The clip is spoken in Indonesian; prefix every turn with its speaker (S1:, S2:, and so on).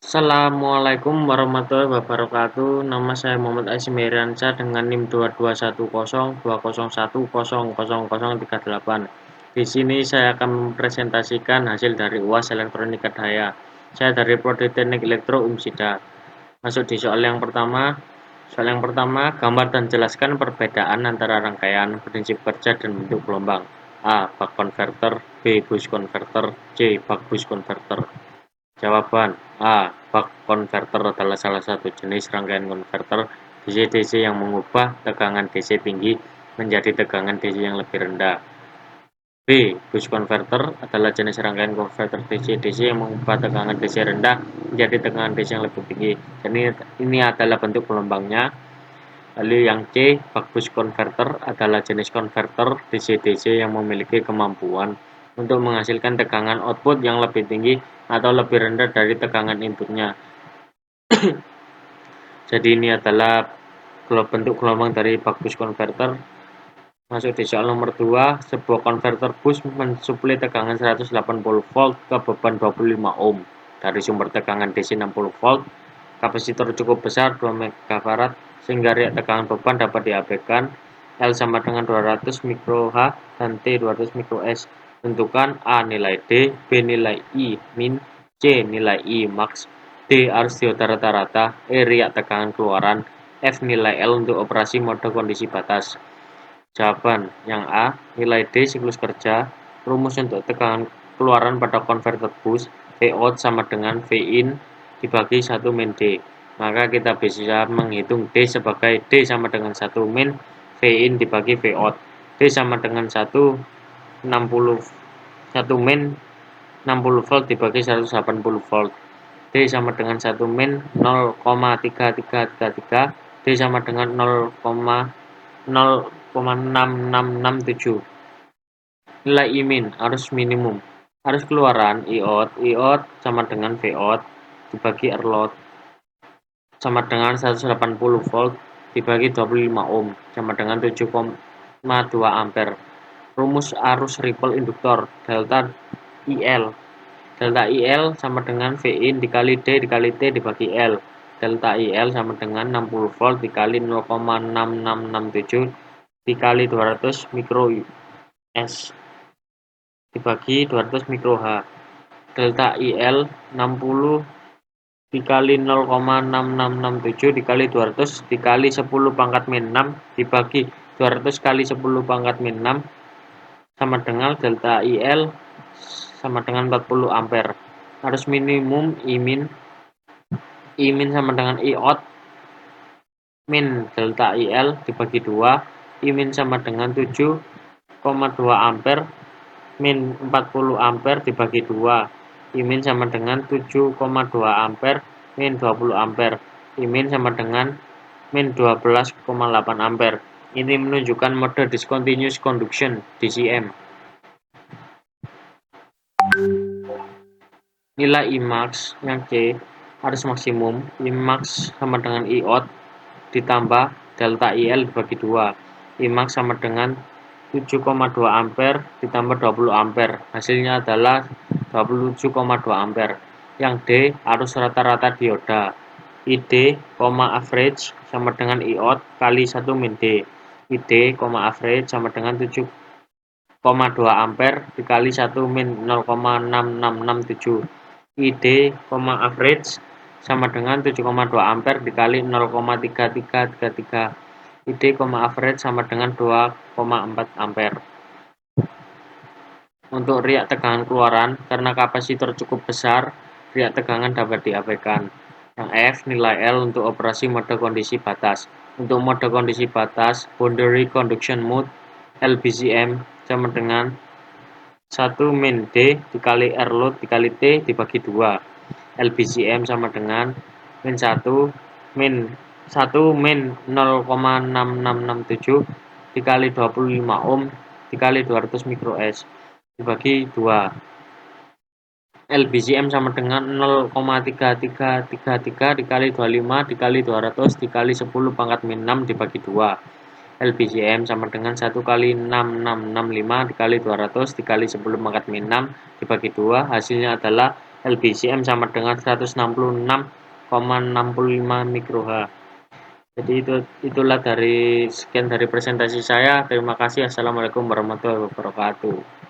S1: Assalamualaikum warahmatullahi wabarakatuh. Nama saya Muhammad Aisyah Meriansyah dengan NIM 22102021000038. Di sini saya akan mempresentasikan hasil dari UAS Elektronika Daya. Saya dari Prodi Teknik Elektro Umsida. Masuk di soal yang pertama. Soal yang pertama, gambar dan jelaskan perbedaan antara rangkaian, prinsip kerja, dan bentuk gelombang. A. Buck converter. B. Boost converter. C. Buck boost converter. Jawaban A. Buck converter adalah salah satu jenis rangkaian konverter DC-DC yang mengubah tegangan DC tinggi menjadi tegangan DC yang lebih rendah. B. Boost converter adalah jenis rangkaian konverter DC-DC yang mengubah tegangan DC rendah menjadi tegangan DC yang lebih tinggi. Jadi ini adalah bentuk gelombangnya. Lalu yang C. Buck boost converter adalah jenis konverter DC-DC yang memiliki kemampuan untuk menghasilkan tegangan output yang lebih tinggi atau lebih rendah dari tegangan inputnya. Jadi ini adalah bentuk gelombang dari buck boost converter. Masuk di soal nomor 2, sebuah konverter boost mensuplai tegangan 180 volt ke beban 25 ohm dari sumber tegangan DC 60 volt. Kapasitor cukup besar 2 megafarad sehingga riak tegangan beban dapat diabaikan. L sama dengan 200 mikroH dan T 200 mikros. Tentukan A nilai D, B nilai I min, C nilai I max, D arus dioda rata-rata, E riak tegangan keluaran, F nilai L untuk operasi mode kondisi batas. Jawaban yang A, nilai D siklus kerja. Rumus untuk tegangan keluaran pada konverter boost, V out sama dengan V in dibagi 1 min D. Maka kita bisa menghitung D sebagai D sama dengan 1 min V in dibagi V out. D sama dengan 1 min 60 volt dibagi 180 volt. D sama dengan 1 min 0,3333. D sama dengan 0,6667. Nilai I min, arus minimum. Arus keluaran I out sama dengan V out dibagi R load sama dengan 180 volt dibagi 25 ohm sama dengan 7,2 ampere. Rumus arus ripple induktor delta IL. Delta IL sama dengan V in dikali D dikali T dibagi L. Delta IL sama dengan 60 volt dikali 0,6667 dikali 200 mikro S dibagi 200 mikro H. Delta IL 60 dikali 0,6667 dikali 200 dikali 10 pangkat min 6 dibagi 200 kali 10 pangkat min 6 sama dengan delta IL sama dengan 40 ampere. Arus minimum I min sama dengan I out min delta IL dibagi 2. I min sama dengan 7,2 ampere min 40 ampere dibagi 2. I min sama dengan 7,2 ampere min 20 ampere. I min sama dengan min 12,8 ampere. Ini menunjukkan mode discontinuous conduction DCM. Nilai I max yang C, arus maksimum. I max sama dengan I out ditambah delta IL dibagi 2. I max sama dengan 7,2 ampere ditambah 20 ampere. Hasilnya adalah 27,2 ampere. Yang D, arus rata-rata dioda. ID, average sama dengan I out kali 1 min D. ID, average sama dengan 7,2 ampere dikali 1 min 0,6667. ID, average sama dengan 7,2 ampere dikali 0,3333. ID, average sama dengan 2,4 ampere. Untuk riak tegangan keluaran, karena kapasitor cukup besar, riak tegangan dapat diabaikan. Yang F, nilai L untuk operasi mode kondisi batas. Untuk mode kondisi batas, boundary conduction mode, LBCM sama dengan 1 min D dikali R load dikali T dibagi 2. LBCM sama dengan min 1 min 0,6667 dikali 25 ohm dikali 200 mikro S dibagi 2. LBCM sama dengan 0,3333 dikali 25 dikali 200 dikali 10 pangkat min 6 dibagi 2. LBCM sama dengan 1 kali 6665 dikali 200 dikali 10 pangkat min 6 dibagi 2. Hasilnya adalah LBCM sama dengan 166,65 mikroH. Jadi itulah dari sekian dari presentasi saya. Terima kasih. Assalamualaikum warahmatullahi wabarakatuh.